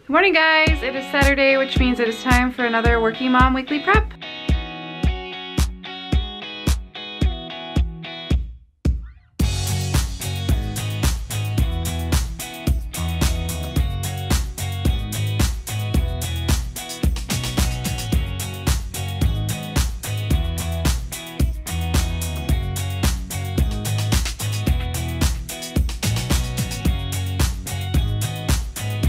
Good morning, guys. It is Saturday, which means it is time for another Working Mom Weekly Prep.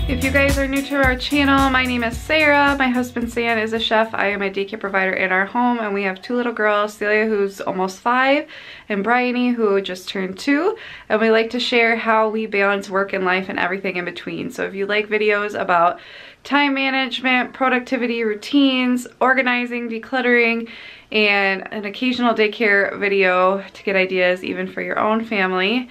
If you guys are new to our channel, my name is Sarah. My husband Sam is a chef. I am a daycare provider in our home, and we have two little girls, Celia, who's almost 5, and Bryony, who just turned 2. And we like to share how we balance work and life and everything in between. So if you like videos about time management, productivity routines, organizing, decluttering, and an occasional daycare video to get ideas even for your own family,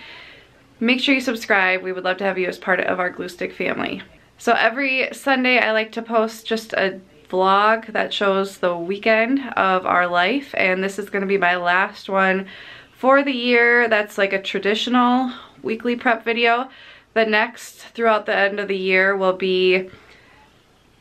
make sure you subscribe. We would love to have you as part of our Glue Stick family. So every Sunday I like to post just a vlog that shows the weekend of our life, and this is going to be my last one for the year. That's like a traditional weekly prep video. The next throughout the end of the year will be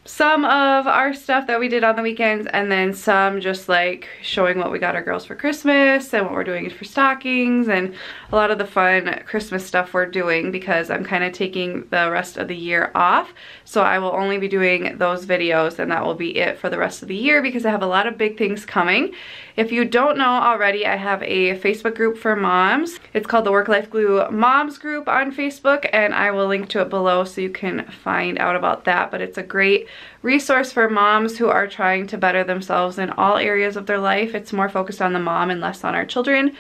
some of our stuff that we did on the weekends, and then some just like showing what we got our girls for Christmas and what we're doing for stockings and a lot of the fun Christmas stuff we're doing, because I'm kind of taking the rest of the year off. So I will only be doing those videos, and that will be it for the rest of the year because I have a lot of big things coming. If you don't know already, I have a Facebook group for moms. It's called the Work Life Glue Moms Group on Facebook, and I will link to it below so you can find out about that. But it's a great resource for moms who are trying to better themselves in all areas of their life. It's more focused on the mom and less on our children,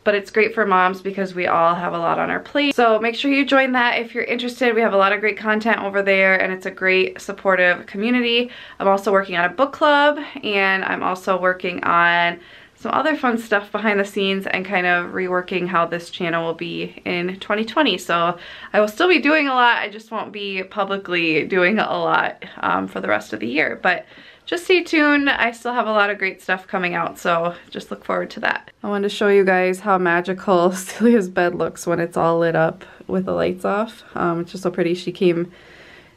but it's great for moms because we all have a lot on our plate. So make sure you join that if you're interested. We have a lot of great content over there, and it's a great supportive community. I'm also working on a book club, and I'm also working on some other fun stuff behind the scenes and kind of reworking how this channel will be in 2020. So I will still be doing a lot, I just won't be publicly doing a lot for the rest of the year. But just stay tuned. I still have a lot of great stuff coming out, so just look forward to that. I wanted to show you guys how magical Celia's bed looks when it's all lit up with the lights off. It's just so pretty. She came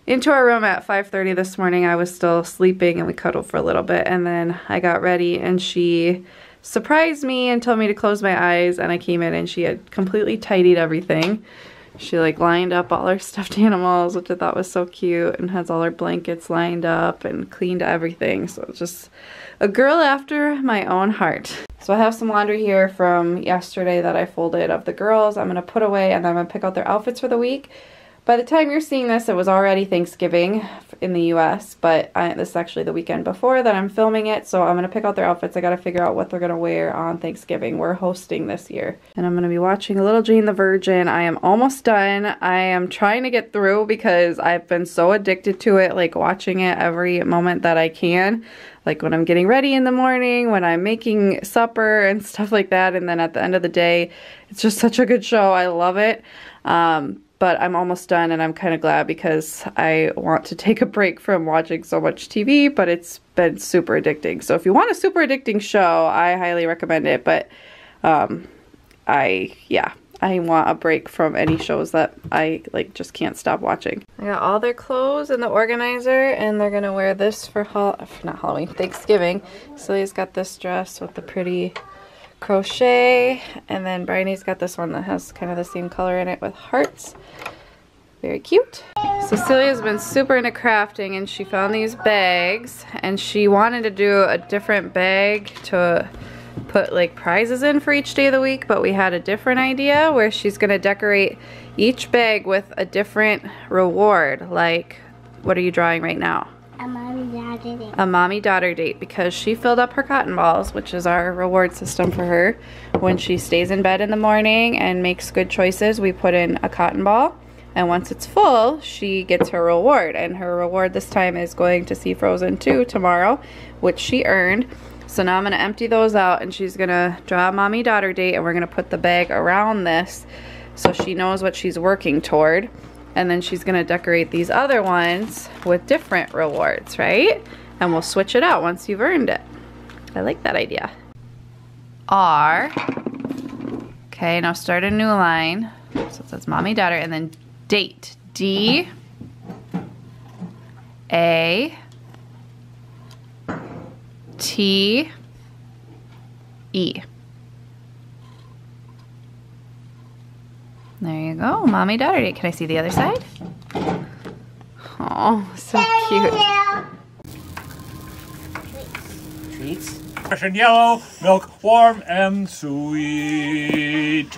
into our room at 5:30 this morning. I was still sleeping, and we cuddled for a little bit, and then I got ready, and she surprised me and told me to close my eyes, and I came in and she had completely tidied everything. She like lined up all her stuffed animals, which I thought was so cute, and has all her blankets lined up and cleaned everything. So it's just a girl after my own heart. So I have some laundry here from yesterday that I folded of the girls. I'm gonna put away, and then I'm gonna pick out their outfits for the week. By the time you're seeing this, it was already Thanksgiving in the US, but this is actually the weekend before that I'm filming it, so I'm going to pick out their outfits. I got to figure out what they're going to wear on Thanksgiving. We're hosting this year. And I'm going to be watching Little Jane the Virgin. I am almost done. I am trying to get through because I've been so addicted to it, like watching it every moment that I can. Like when I'm getting ready in the morning, when I'm making supper and stuff like that, and then at the end of the day, it's just such a good show. I love it. But I'm almost done, and I'm kind of glad because I want to take a break from watching so much TV, but it's been super addicting. So if you want a super addicting show, I highly recommend it. But I want a break from any shows that I like just can't stop watching. I got all their clothes in the organizer, and they're gonna wear this for not Halloween, Thanksgiving. Celia's got this dress with the pretty crochet, and then Bryony's got this one that has kind of the same color in it with hearts. Very cute. So Celia's been super into crafting, and she found these bags, and she wanted to do a different bag to put like prizes in for each day of the week, but we had a different idea where she's gonna decorate each bag with a different reward. Like, what are you drawing right now? A mommy-daughter date. A mommy-daughter date, because she filled up her cotton balls, which is our reward system for her. When she stays in bed in the morning and makes good choices, we put in a cotton ball, and once it's full, she gets her reward. And her reward this time is going to see Frozen 2 tomorrow, which she earned. So now I'm going to empty those out, and she's going to draw a mommy-daughter date, and we're going to put the bag around this so she knows what she's working toward. And then she's gonna decorate these other ones with different rewards, right? And we'll switch it out once you've earned it. I like that idea. R. Okay, now start a new line. So it says mommy, daughter, and then date. D. A T E. There you go, mommy daughter date. Can I see the other side? Oh, so cute. Treats. Fresh and yellow, milk warm and sweet.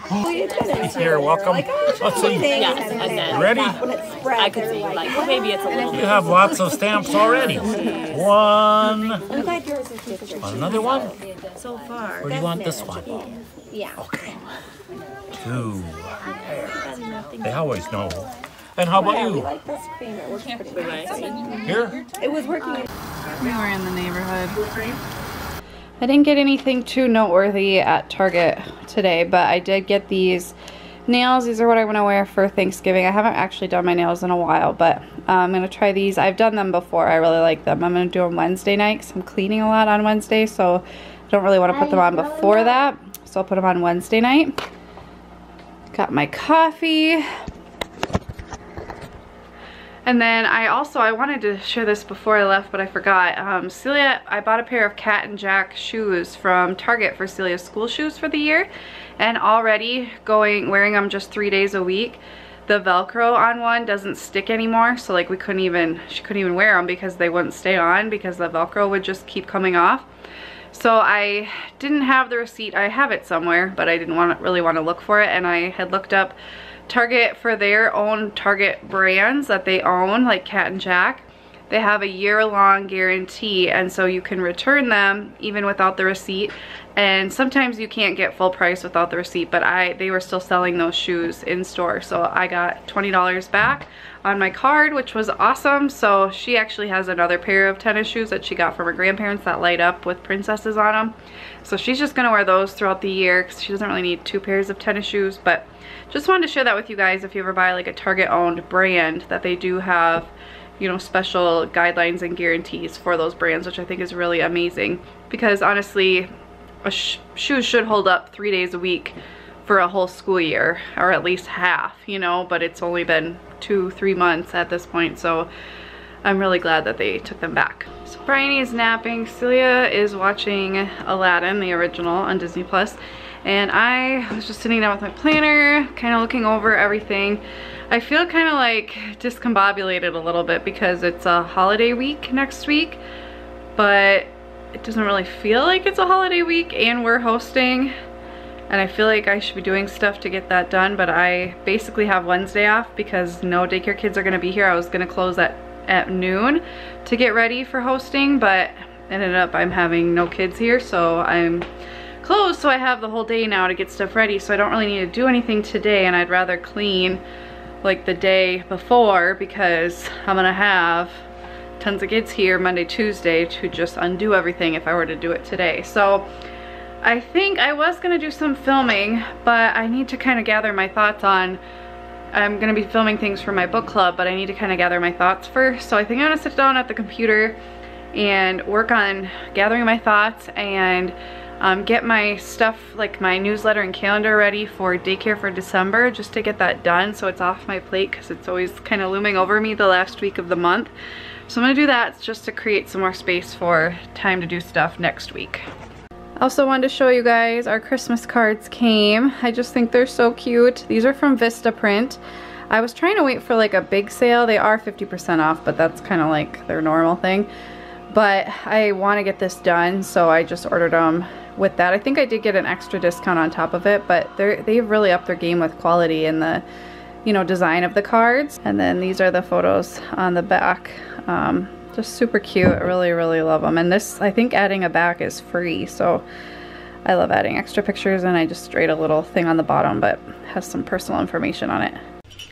You're welcome. Let's see. Ready? I could see, like, well, maybe it's a little You have lots of stamps already. One. Another one? so far. Or do you want this one? Yeah. Okay. Two. They always know. And how about you? Here? We were in the neighborhood. I didn't get anything too noteworthy at Target today, but I did get these nails. These are what I want to wear for Thanksgiving. I haven't actually done my nails in a while, but I'm going to try these. I've done them before. I really like them. I'm going to do them Wednesday night because I'm cleaning a lot on Wednesday, so I don't really want to put them on before that. So I'll put them on Wednesday night. Got my coffee. And then I wanted to share this before I left, but I forgot. Celia, I bought a pair of Cat and Jack shoes from Target for Celia's school shoes for the year. And already wearing them just 3 days a week, the Velcro on one doesn't stick anymore. So like she couldn't even wear them because they wouldn't stay on because the Velcro would just keep coming off. So I didn't have the receipt. I have it somewhere, but I didn't really want to look for it. And I had looked up Target for their own Target brands that they own, like Cat and Jack. They have a year-long guarantee, and so you can return them even without the receipt. And sometimes you can't get full price without the receipt, but they were still selling those shoes in store. So I got $20 back on my card, which was awesome. So she actually has another pair of tennis shoes that she got from her grandparents that light up with princesses on them. So she's just gonna wear those throughout the year because she doesn't really need 2 pairs of tennis shoes. But just wanted to share that with you guys. If you ever buy like a Target owned brand, that they do have, you know, special guidelines and guarantees for those brands, which I think is really amazing. Because honestly, shoes should hold up 3 days a week for a whole school year, or at least half, you know, but it's only been 2-3 months at this point, so I'm really glad that they took them back. So Bryony is napping, Celia is watching Aladdin, the original, on Disney Plus, and I was just sitting down with my planner, kind of looking over everything. I feel kind of like discombobulated a little bit because it's a holiday week next week, but it doesn't really feel like it's a holiday week and we're hosting, and I feel like I should be doing stuff to get that done, but I basically have Wednesday off because no daycare kids are going to be here. I was going to close at noon to get ready for hosting, but ended up I'm having no kids here, so I'm closed, so I have the whole day now to get stuff ready, so I don't really need to do anything today, and I'd rather clean like the day before because I'm gonna have tons of kids here Monday, Tuesday to just undo everything if I were to do it today. So I think I was gonna do some filming, but I need to kind of gather my thoughts on, I'm gonna be filming things for my book club, but I need to kind of gather my thoughts first. So I think I'm gonna sit down at the computer and work on gathering my thoughts and get my stuff, like my newsletter and calendar, ready for daycare for December, just to get that done so it's off my plate because it's always kind of looming over me the last week of the month. So I'm gonna do that just to create some more space for time to do stuff next week. Also wanted to show you guys our Christmas cards came. I just think they're so cute. These are from Vistaprint. I was trying to wait for like a big sale. They are 50% off, but that's kind of like their normal thing. But I want to get this done, so I just ordered them with that. I think I did get an extra discount on top of it, but they've really upped their game with quality and the, you know, design of the cards. And then these are the photos on the back. Just super cute. I really love them. And this, I think adding a back is free, so I love adding extra pictures, and I just write a little thing on the bottom, but has some personal information on it.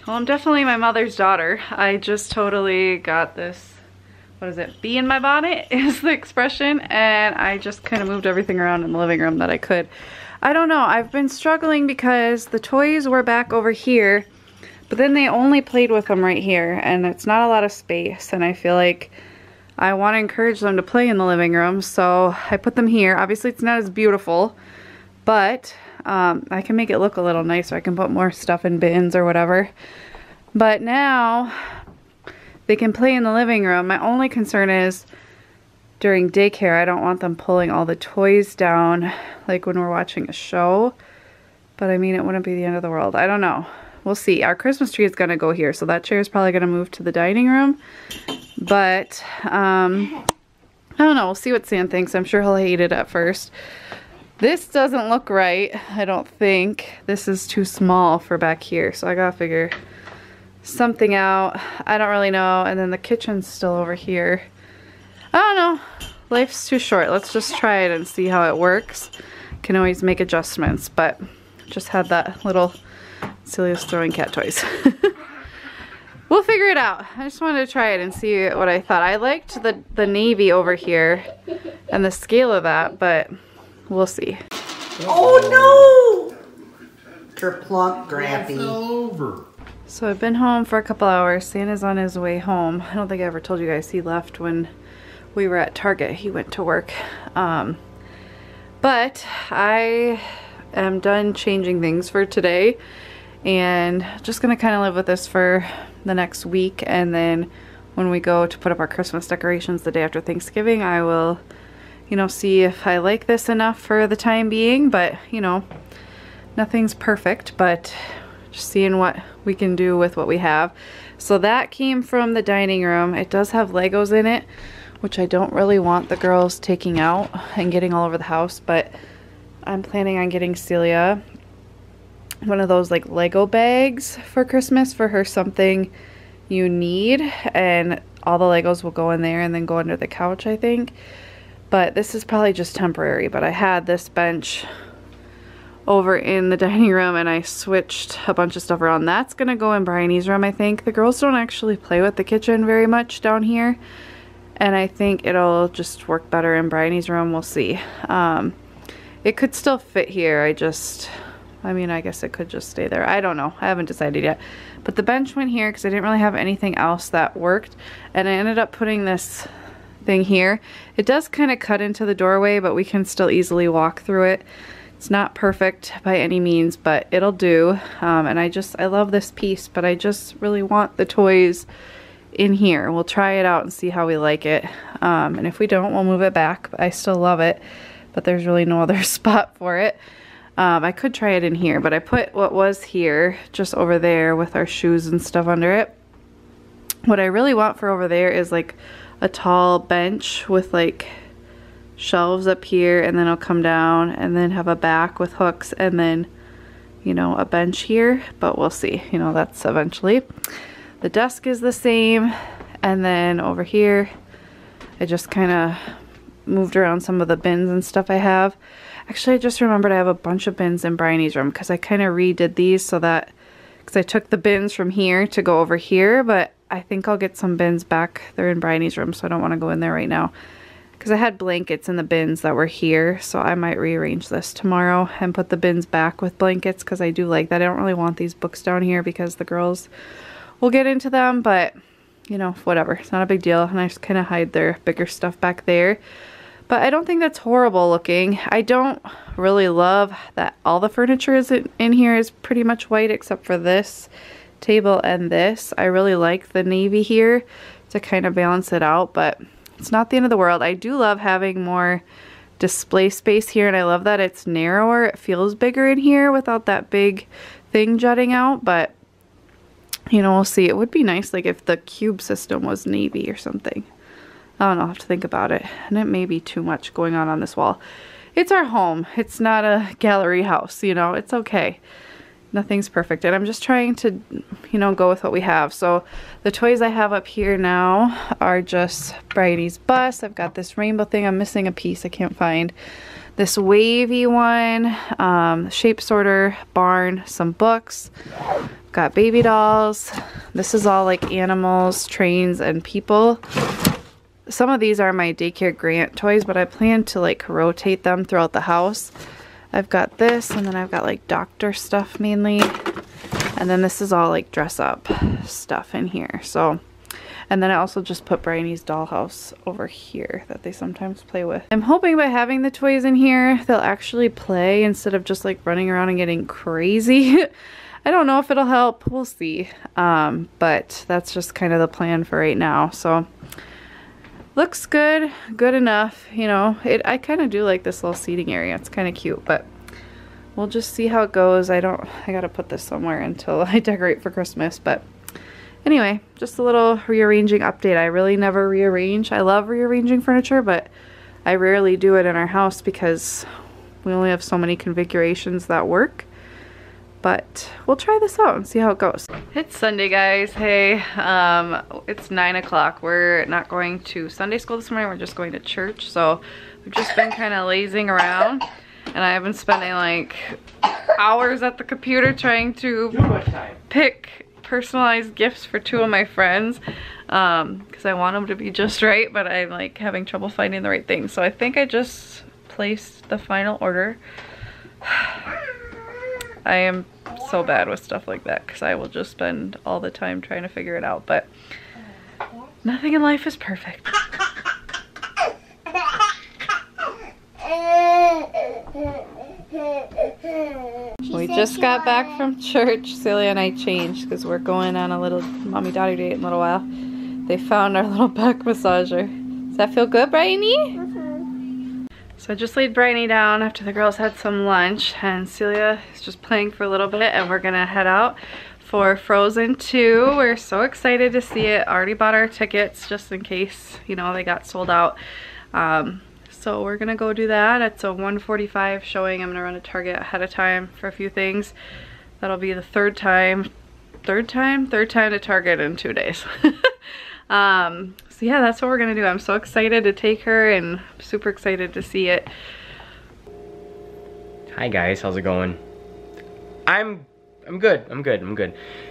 Well, I'm definitely my mother's daughter. I just totally got this, what is it, bee in my bonnet is the expression, and I just kind of moved everything around in the living room that I could. I don't know, I've been struggling because the toys were back over here, but then they only played with them right here, and it's not a lot of space, and I feel like I want to encourage them to play in the living room, so I put them here. Obviously it's not as beautiful, but I can make it look a little nicer. I can put more stuff in bins or whatever. But now they can play in the living room. My only concern is during daycare, I don't want them pulling all the toys down like when we're watching a show. But I mean, it wouldn't be the end of the world. I don't know. We'll see. Our Christmas tree is going to go here, so that chair is probably going to move to the dining room. But, I don't know. We'll see what Sam thinks. I'm sure he'll hate it at first. This doesn't look right, I don't think. This is too small for back here, so I gotta figure something out. I don't really know. And then the kitchen's still over here. I don't know. Life's too short. Let's just try it and see how it works. Can always make adjustments, but just had that little Celia's throwing cat toys. We'll figure it out. I just wanted to try it and see what I thought. I liked the navy over here and the scale of that, but we'll see. Oh no! Kerplunk, Grampy. So I've been home for a couple hours. Santa's on his way home. I don't think I ever told you guys he left when we were at Target. He went to work. But I am done changing things for today and just gonna kind of live with this for the next week, and then when we go to put up our Christmas decorations the day after Thanksgiving, I will, you know, see if I like this enough for the time being. But you know, nothing's perfect, but just seeing what we can do with what we have. So that came from the dining room. It does have Legos in it, which I don't really want the girls taking out and getting all over the house, but I'm planning on getting Celia one of those like Lego bags for Christmas for her something you need, and all the Legos will go in there and then go under the couch, I think. But this is probably just temporary. But I had this bench over in the dining room and I switched a bunch of stuff around. That's gonna go in Bryony's room, I think. The girls don't actually play with the kitchen very much down here, and I think it'll just work better in Bryony's room. We'll see. It could still fit here. I mean, I guess it could just stay there. I don't know. I haven't decided yet. But the bench went here because I didn't really have anything else that worked. And I ended up putting this thing here. It does kind of cut into the doorway, but we can still easily walk through it. It's not perfect by any means, but it'll do. And I love this piece, but I just really want the toys in here. We'll try it out and see how we like it. And if we don't, we'll move it back. But I still love it, but there's really no other spot for it. I could try it in here, but I put what was here just over there with our shoes and stuff under it. What I really want for over there is like a tall bench with like shelves up here, and then I'll come down and then have a back with hooks, and then, you know, a bench here. But we'll see, you know, that's eventually. The desk is the same, and then over here I just kind of moved around some of the bins and stuff I have. Actually, I just remembered I have a bunch of bins in Bryony's room because I kind of redid these so that, because I took the bins from here to go over here, but I think I'll get some bins back. They're in Bryony's room, so I don't want to go in there right now because I had blankets in the bins that were here, so I might rearrange this tomorrow and put the bins back with blankets because I do like that. I don't really want these books down here because the girls will get into them, but you know, whatever. It's not a big deal, and I just kind of hide their bigger stuff back there. But I don't think that's horrible looking. I don't really love that all the furniture is in here is pretty much white except for this table and this. I really like the navy here to kind of balance it out, but it's not the end of the world. I do love having more display space here, and I love that it's narrower. It feels bigger in here without that big thing jutting out, but you know, we'll see. It would be nice like if the cube system was navy or something. I don't know, I'll have to think about it. And it may be too much going on this wall. It's our home. It's not a gallery house, you know. It's okay. Nothing's perfect. And I'm just trying to, you know, go with what we have. So the toys I have up here now are just Bridie's bus. I've got this rainbow thing. I'm missing a piece I can't find. This wavy one, shape sorter, barn, some books. Got baby dolls. This is all like animals, trains, and people. Some of these are my daycare grant toys, but I plan to like rotate them throughout the house. I've got this, and then I've got like doctor stuff mainly. And then this is all like dress up stuff in here. So, and then I also just put Bryony's dollhouse over here that they sometimes play with. I'm hoping by having the toys in here, they'll actually play instead of just like running around and getting crazy. I don't know if it'll help. We'll see. But that's just kind of the plan for right now. So looks good. Good enough. You know, I kind of do like this little seating area. It's kind of cute, but we'll just see how it goes. I gotta put this somewhere until I decorate for Christmas. But anyway, just a little rearranging update. I really never rearrange. I love rearranging furniture, but I rarely do it in our house because we only have so many configurations that work. But we'll try this out and see how it goes. It's Sunday, guys. Hey, it's 9 o'clock. We're not going to Sunday school this morning. We're just going to church. So we've just been kind of lazing around. And I've been spending like hours at the computer trying to pick personalized gifts for 2 of my friends. Because I want them to be just right, but I'm like having trouble finding the right thing. So I think I just placed the final order. I am so bad with stuff like that because I will just spend all the time trying to figure it out, but nothing in life is perfect. We just got back from church. Celia and I changed because we're going on a little mommy-daughter date in a little while. They found our little back massager. Does that feel good, Bryony? So I just laid Bryony down after the girls had some lunch, and Celia is just playing for a little bit, and we're gonna head out for Frozen 2. We're so excited to see it. Already bought our tickets just in case, you know, they got sold out. So we're gonna go do that. It's a 1:45 showing. I'm gonna run to Target ahead of time for a few things. That'll be the third time to Target in 2 days. So yeah, that's what we're gonna do. I'm so excited to take her and super excited to see it. Hi guys, how's it going? I'm good.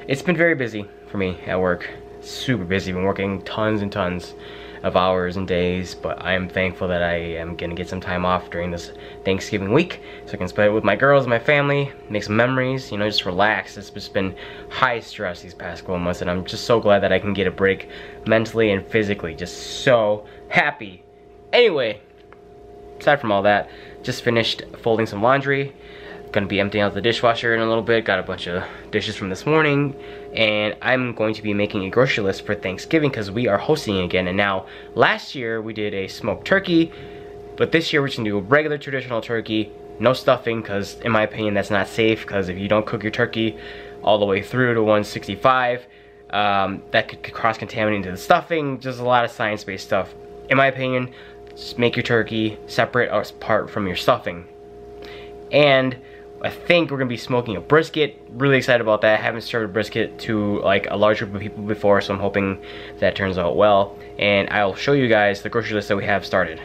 It's been very busy for me at work. Super busy. Been working tons and tons of hours and days, but I am thankful that I am gonna get some time off during this Thanksgiving week so I can spend it with my girls, my family, make some memories, you know, just relax. It's just been high stress these past couple months, and I'm just so glad that I can get a break mentally and physically. Just so happy. Anyway, aside from all that, just finished folding some laundry. Gonna be emptying out the dishwasher in a little bit. Got a bunch of dishes from this morning, and I'm going to be making a grocery list for Thanksgiving because we are hosting again. And now, last year we did a smoked turkey, but this year we're just gonna do a regular traditional turkey, no stuffing, because in my opinion that's not safe. Because if you don't cook your turkey all the way through to 165, that could cross-contaminate into the stuffing. Just a lot of science-based stuff. In my opinion, just make your turkey separate or apart from your stuffing. And I think we're gonna be smoking a brisket. Really excited about that. I haven't served a brisket to like a large group of people before, so I'm hoping that turns out well. And I'll show you guys the grocery list that we have started.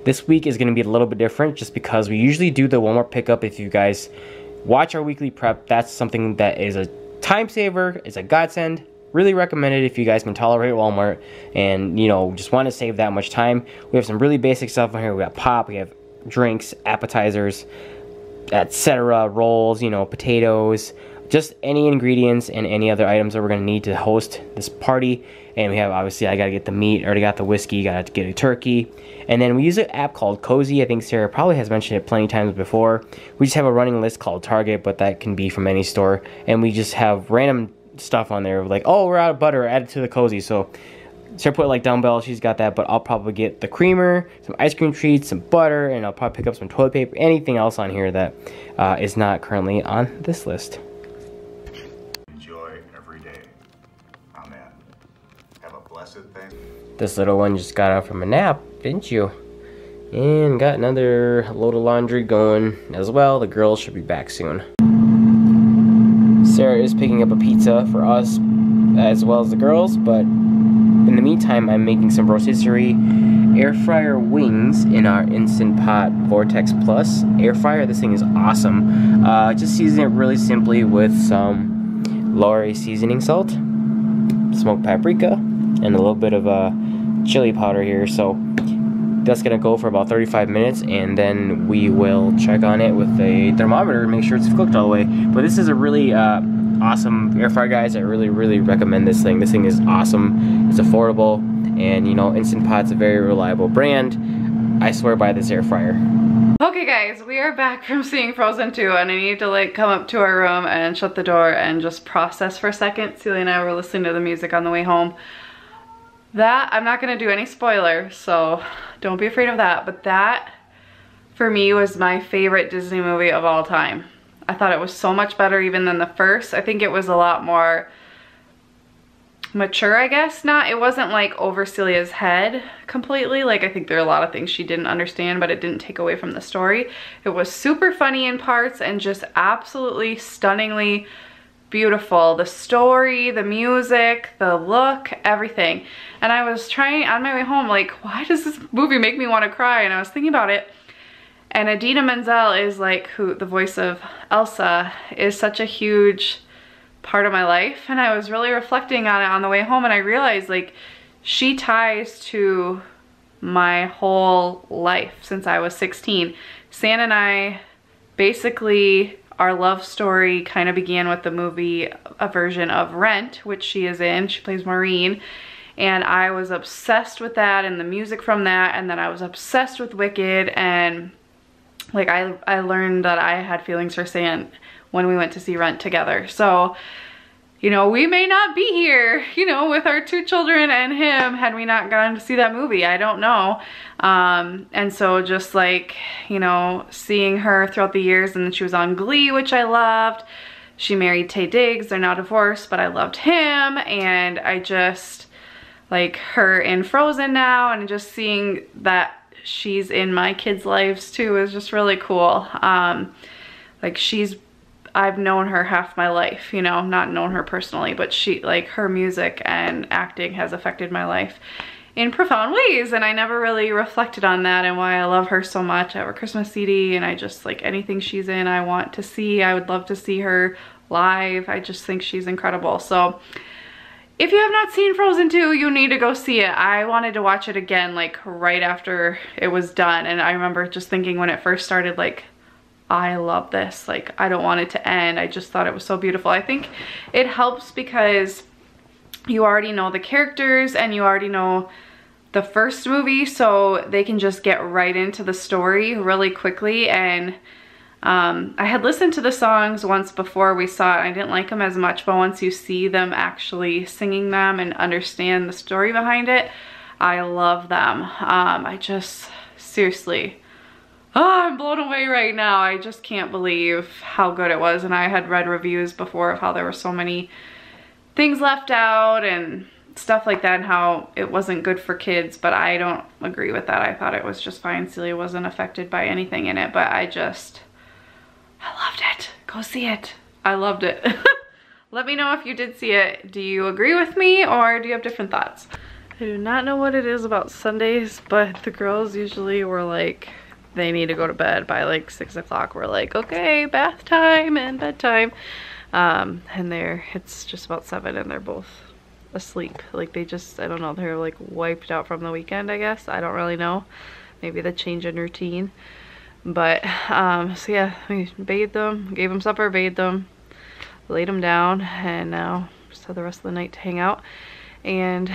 This week is gonna be a little bit different just because we usually do the Walmart pickup. If you guys watch our weekly prep, that's something that is a time saver, it's a godsend. Really recommend it if you guys can tolerate Walmart and, you know, just want to save that much time. We have some really basic stuff on here. We got pop, we have drinks, appetizers, etc., rolls, you know, potatoes, just any ingredients and any other items that we're going to need to host this party. And we have, obviously, I got to get the meat, already got the whiskey, got to get a turkey. And then we use an app called Cozy. I think Sarah probably has mentioned it plenty of times before. We just have a running list called Target, but that can be from any store. And we just have random stuff on there, like, oh, we're out of butter, add it to the Cozy. So Sarah put like dumbbell, she's got that, but I'll probably get the creamer, some ice cream treats, some butter, and I'll probably pick up some toilet paper, anything else on here that is not currently on this list. Enjoy every day. Amen. Have a blessed day. This little one just got out from a nap, didn't you? And got another load of laundry going as well. The girls should be back soon. Sarah is picking up a pizza for us as well as the girls, but in the meantime, I'm making some rotisserie air fryer wings in our Instant Pot Vortex Plus air fryer. This thing is awesome. Just season it really simply with some Lorry seasoning salt, smoked paprika, and a little bit of chili powder here. So that's gonna go for about 35 minutes, and then we will check on it with a thermometer and make sure it's cooked all the way. But this is a really awesome air fryer, guys. I really recommend this thing. This thing is awesome. It's affordable, and you know, Instant Pot's a very reliable brand. I swear by this air fryer. Okay guys, we are back from seeing Frozen 2 and I need to like come up to our room and shut the door and just process for a second. Celia and I were listening to the music on the way home. That, I'm not gonna do any spoilers, so don't be afraid of that, but that for me was my favorite Disney movie of all time. I thought it was so much better even than the first. I think it was a lot more mature, I guess. It wasn't like over Celia's head completely. Like I think there are a lot of things she didn't understand, but it didn't take away from the story. It was super funny in parts and just absolutely stunningly beautiful. The story, the music, the look, everything. And I was trying on my way home, like, why does this movie make me want to cry? And I was thinking about it. And Idina Menzel is like, who the voice of Elsa is such a huge part of my life, and I was really reflecting on it on the way home, and I realized like she ties to my whole life since I was 16. San and I, basically our love story kind of began with the movie, a version of Rent, which she is in. She plays Maureen, and I was obsessed with that and the music from that, and then I was obsessed with Wicked, and like I learned that I had feelings for San when we went to see Rent together. So, you know, we may not be here, you know, with our 2 children and him had we not gone to see that movie. I don't know. And so just like, you know, seeing her throughout the years, and then she was on Glee, which I loved. She married Taye Diggs. They're now divorced, but I loved him. And I just like her in Frozen now, and just seeing that she's in my kids' lives too is just really cool. Like I've known her half my life, you know, not known her personally, but she, like, her music and acting has affected my life in profound ways, and I never really reflected on that and why I love her so much. I have her Christmas CD, and I just, like, anything she's in I want to see. I would love to see her live. I just think she's incredible. So if you have not seen Frozen 2, you need to go see it. I wanted to watch it again, like, right after it was done, and I remember just thinking when it first started, like, I love this. Like, I don't want it to end. I just thought it was so beautiful. I think it helps because you already know the characters and you already know the first movie, so they can just get right into the story really quickly. And I had listened to the songs once before we saw it. I didn't like them as much, but once you see them actually singing them and understand the story behind it, I love them. I just, seriously, I'm blown away right now. I just can't believe how good it was. And I had read reviews before of how there were so many things left out and stuff like that, and how it wasn't good for kids, but I don't agree with that. I thought it was just fine. Celia wasn't affected by anything in it, but I loved it. Go see it. I loved it. Let me know if you did see it. Do you agree with me, or do you have different thoughts? I do not know what it is about Sundays, but the girls usually were like, they need to go to bed by like 6 o'clock. We're like, okay, bath time and bedtime. And it's just about 7 and they're both asleep. Like they just, I don't know, they're like wiped out from the weekend, I guess. I don't really know. Maybe the change in routine. But, so yeah, we bathed them, gave them supper, bathed them, laid them down, and now just have the rest of the night to hang out. And,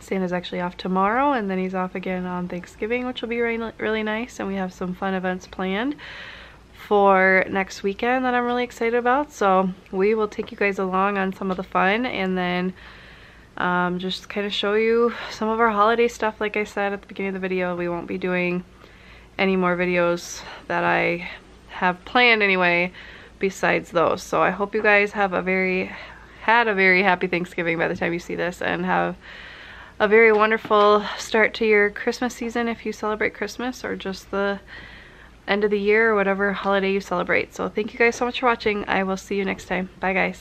Santa's actually off tomorrow, and then he's off again on Thanksgiving, which will be really nice. And we have some fun events planned for next weekend that I'm really excited about. So we will take you guys along on some of the fun, and then just kind of show you some of our holiday stuff. Like I said at the beginning of the video, we won't be doing any more videos that I have planned anyway besides those. So I hope you guys have had a very happy Thanksgiving by the time you see this, and have a very wonderful start to your Christmas season if you celebrate Christmas, or just the end of the year, or whatever holiday you celebrate. So thank you guys so much for watching. I will see you next time. Bye guys.